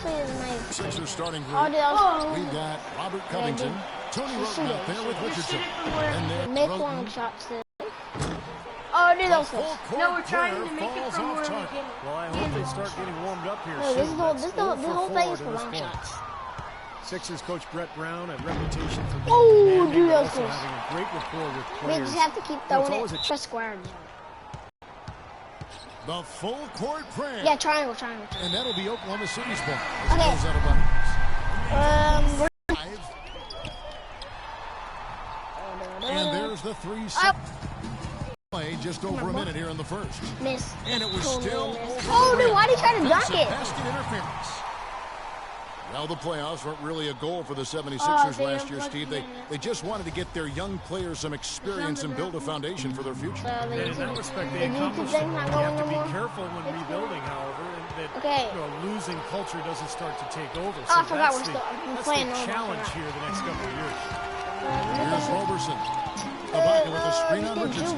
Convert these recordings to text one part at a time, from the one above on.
actually my. Sixers starting group. Oh, dude, We've got Robert Covington, Tony Roten out there with Richardson, and then make Roten. long shots. Oh, dude, that was close. No, we're trying to make it from where we target. can. Well, I hope they start getting warmed up here No, soon. this whole thing is for long shots. Sixers coach Brett Brown, a reputation for being Oh, demanding, dude, but that was also close. having a great rapport with We players. just have to keep It's throwing always it a just square. The full court prayer. Yeah, triangle. And that'll be Oklahoma City's ball. Okay. Goes out of bounds. Five. And there's the 3-second play, just over a minute here in the first. Miss. And it was Totally still miss. over Oh, the dude, rim. why did he try to dunk That's a it? basket interference. Well, the playoffs weren't really a goal for the 76ers Oh, last year, Steve. They just wanted to get their young players some experience and build a foundation for their future. And in that respect, they the accomplished YouTube it. thing's not You going have to no be more. careful when rebuilding, however, and that Okay. losing culture doesn't start to take over. Oh, I forgot that's we're playing the normal. challenge here the next couple of years. Here's Roberson. Ibaka with a screen on Richardson.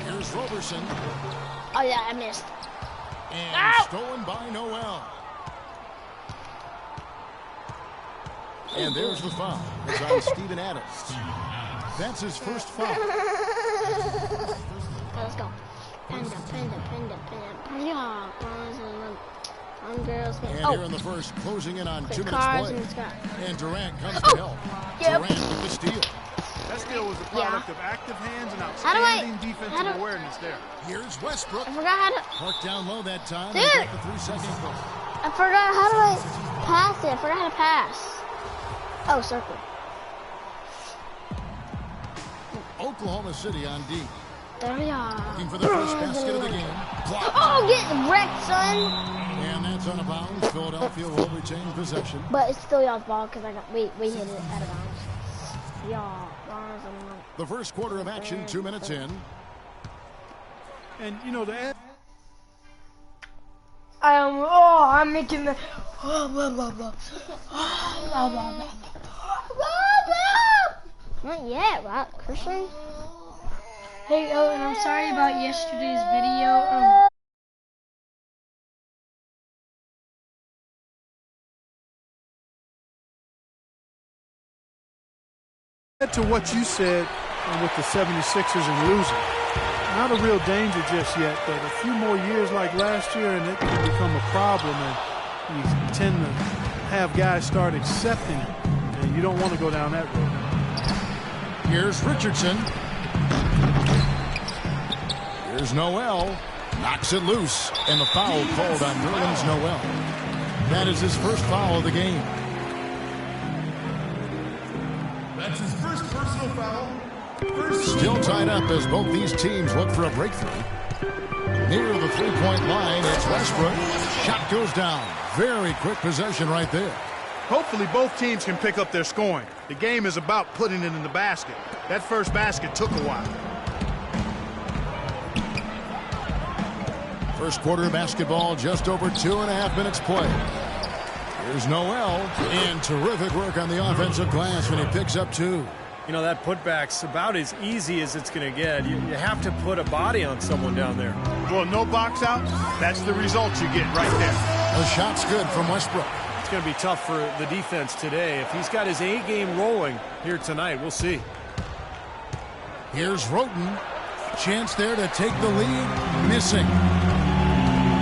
Here's Roberson. Oh, yeah, I missed. And stolen by Noel. And there's the foul. It's on Steven Adams. That's his first foul. Let's go. Panda. Girls. And here in the first, closing in on 2 minutes Cars play. and Scott. And Durant comes to help. Yep. Durant with the steal. That steal was a product of active hands and How do I- outstanding defensive awareness there. Here's Westbrook. I forgot how to. Parked down low that time. Dude. And got the 3-second call. I forgot how do I pass it. I forgot how to pass. Oh, circle. Oklahoma City on D. There we are. Looking for the first basket of the game. Blocked. Oh, get wrecked, son. And that's out of bounds. Philadelphia will retain possession. But it's still y'all's ball because we hit it out of bounds. Y'all. The first quarter of action, 2 minutes in. And, you know, I'm making the. Not yet, right, Christian? Hey, and I'm sorry about yesterday's video. to what you said with the 76ers and losing. Not a real danger just yet, but a few more years like last year and it can become a problem, and you tend to have guys start accepting it, and you don't want to go down that road. Here's Richardson. Here's Noel. Knocks it loose, and the foul called on Nerlens Noel. That is his first foul of the game. That's his first personal foul. Still tied up as both these teams look for a breakthrough. Near the three-point line, it's Westbrook. Shot goes down. Very quick possession right there. Hopefully both teams can pick up their scoring. The game is about putting it in the basket. That first basket took a while. First quarter basketball, just over 2.5 minutes play. Here's Noel, and terrific work on the offensive glass when he picks up 2. You know, that putback's about as easy as it's going to get. You have to put a body on someone down there. Well, no box out, that's the result you get right there. The shot's good from Westbrook. It's going to be tough for the defense today. If he's got his A game rolling here tonight, we'll see. Here's Roten. Chance there to take the lead. Missing.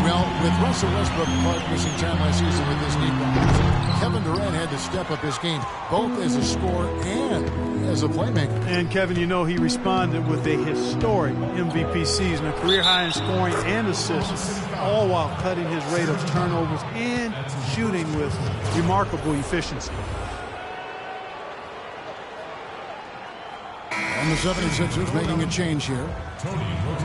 Well, with Russell Westbrook missing time last season with his knee problems, Kevin Durant had to step up his game, both as a scorer and as a playmaker. And, Kevin, you know, he responded with a historic MVP season, a career high in scoring and assists, all while cutting his rate of turnovers and shooting with remarkable efficiency. And the 76ers making a change here.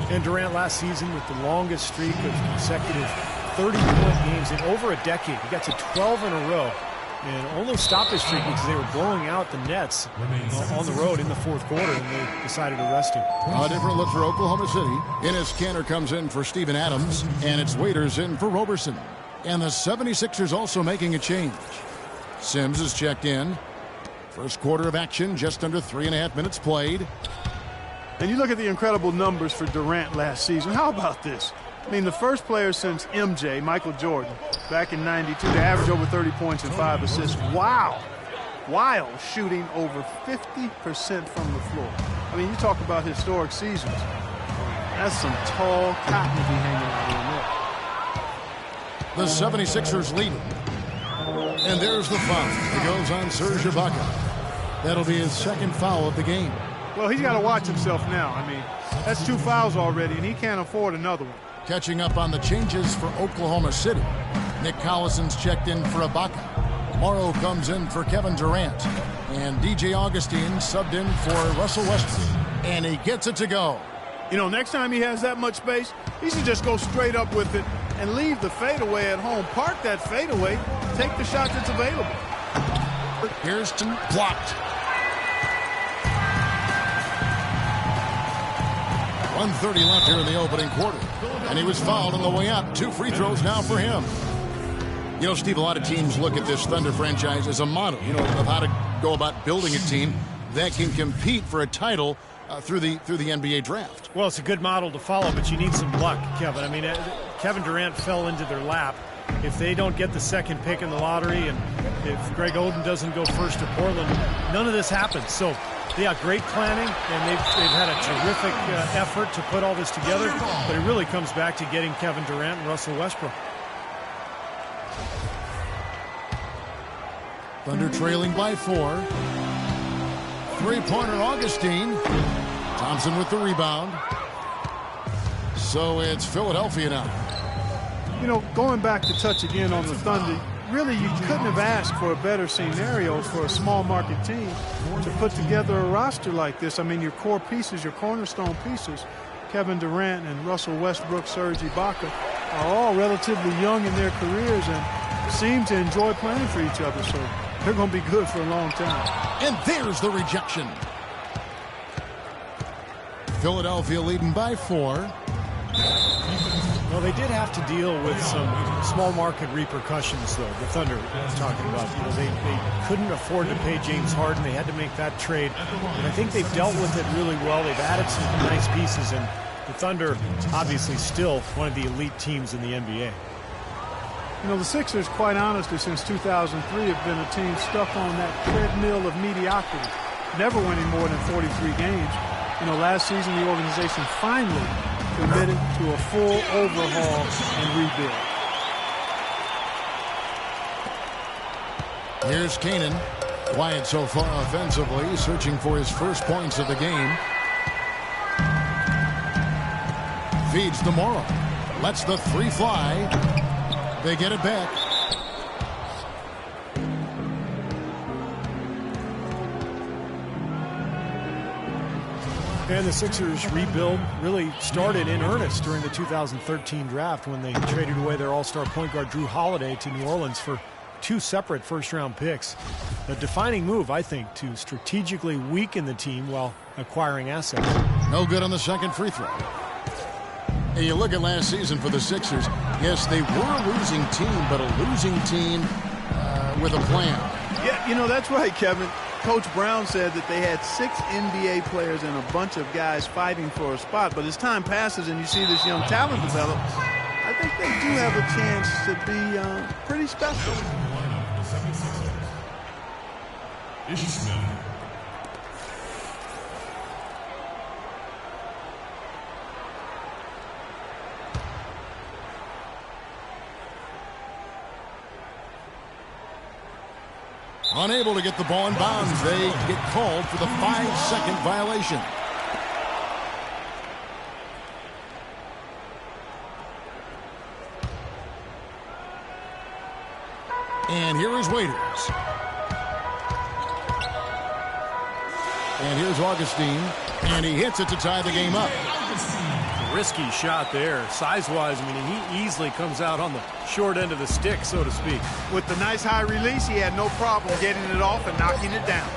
And Durant last season with the longest streak of consecutive 30-point games in over a decade. He got to 12 in a row and only stopped his streak because they were blowing out the Nets on the road in the fourth quarter, and they decided to rest him. A different look for Oklahoma City. Enes Kanter comes in for Steven Adams, and it's Waiters in for Roberson. And the 76ers also making a change. Sims is checked in. First quarter of action, just under 3.5 minutes played. And you look at the incredible numbers for Durant last season. How about this? I mean, the first player since MJ, Michael Jordan, back in '92, to average over 30 points and 5 assists. Wow. While shooting over 50% from the floor. I mean, you talk about historic seasons. That's some tall cotton to be hanging out in there. The 76ers lead. And there's the foul. It goes on Serge Ibaka. That'll be his second foul of the game. Well, he's got to watch himself now. I mean, that's 2 fouls already, and he can't afford another one. Catching up on the changes for Oklahoma City. Nick Collison's checked in for Ibaka. Morrow comes in for Kevin Durant. And DJ Augustine subbed in for Russell Westbrook. And he gets it to go. You know, next time he has that much space, he should just go straight up with it and leave the fadeaway at home. Park that fadeaway. Take the shot that's available. Here's to blocked. 1:30 left here in the opening quarter. And he was fouled on the way out. 2 free throws now for him. You know, Steve, a lot of teams look at this Thunder franchise as a model, you know, of how to go about building a team that can compete for a title through the NBA draft. Well, it's a good model to follow, but you need some luck, Kevin. I mean, Kevin Durant fell into their lap. If they don't get the second pick in the lottery, and if Greg Oden doesn't go first to Portland, none of this happens. So they got great planning, and they've had a terrific effort to put all this together, but it really comes back to getting Kevin Durant and Russell Westbrook. Thunder trailing by 4. Three-pointer Augustine. Thompson with the rebound. So it's Philadelphia now. You know, going back to touch again on the Thunder, really you couldn't have asked for a better scenario for a small market team to put together a roster like this. I mean, your core pieces, your cornerstone pieces, Kevin Durant and Russell Westbrook, Serge Ibaka, are all relatively young in their careers and seem to enjoy playing for each other. So they're going to be good for a long time. And there's the rejection. Philadelphia leading by 4. Well, they did have to deal with some small market repercussions, though. The Thunder talking about, you know, they couldn't afford to pay James Harden. They had to make that trade. And I think they've dealt with it really well. They've added some nice pieces, and the Thunder obviously still one of the elite teams in the NBA. You know, the Sixers, quite honestly, since 2003 have been a team stuck on that treadmill of mediocrity, never winning more than 43 games. You know, last season the organization finally committed to a full overhaul and rebuild. Here's Kanan. Quiet so far offensively, searching for his first points of the game. Feeds to Morrow. Lets the 3 fly. They get it back. And the Sixers rebuild really started in earnest during the 2013 draft when they traded away their all-star point guard Drew Holiday to New Orleans for 2 separate first-round picks. A defining move, I think, to strategically weaken the team while acquiring assets. No good on the second free throw. And you look at last season for the Sixers. Yes, they were a losing team, but a losing team with a plan. Yeah, you know, that's right, Kevin. Coach Brown said that they had 6 NBA players and a bunch of guys fighting for a spot. But as time passes and you see this young talent develop, I think they do have a chance to be pretty special. Ish Smith. Unable to get the ball in bounds. They get called for the 5-second violation. And here is Waiters. And here's Augustine. And he hits it to tie the game up. Risky shot there. Size-wise, I mean, he easily comes out on the short end of the stick, so to speak. With the nice high release, he had no problem getting it off and knocking it down.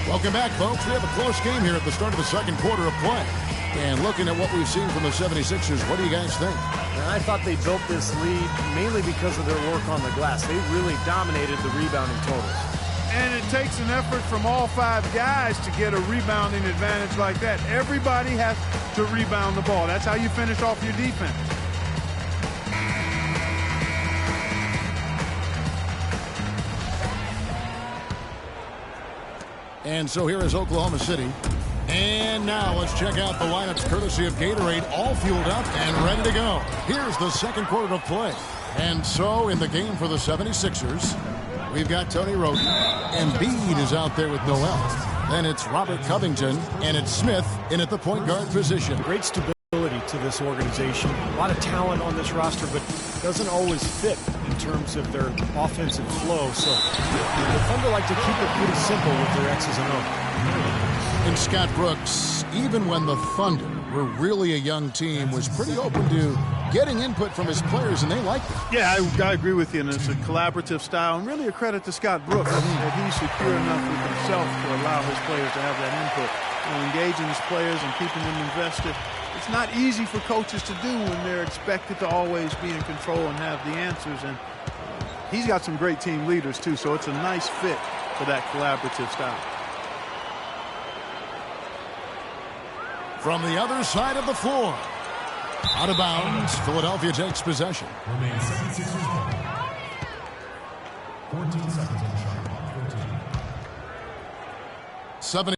Welcome back, folks. We have a close game here at the start of the second quarter of play. And looking at what we've seen from the 76ers, what do you guys think? And I thought they built this lead mainly because of their work on the glass. They really dominated the rebounding totals. And it takes an effort from all 5 guys to get a rebounding advantage like that. Everybody has to rebound the ball. That's how you finish off your defense. And so here is Oklahoma City. And now let's check out the lineups courtesy of Gatorade, all fueled up and ready to go. Here's the second quarter of play. And so in the game for the 76ers, we've got Tony Wroten. Embiid is out there with Noel. Then it's Robert Covington, and it's Smith in at the point guard position. Great stability to this organization. A lot of talent on this roster, but doesn't always fit in terms of their offensive flow. So the Thunder like to keep it pretty simple with their X's and O's. And Scott Brooks, even when the Thunder were really a young team, was pretty open to getting input from his players, and they liked it. Yeah, I agree with you, and it's a collaborative style, and really a credit to Scott Brooks that he's secure enough with himself to allow his players to have that input. Engaging his players and keeping them invested. It's not easy for coaches to do when they're expected to always be in control and have the answers, and he's got some great team leaders too, so it's a nice fit for that collaborative style. From the other side of the floor, out of bounds, Philadelphia takes possession. Remain 76ers ball. 14 seconds on the shot clock. 14. 7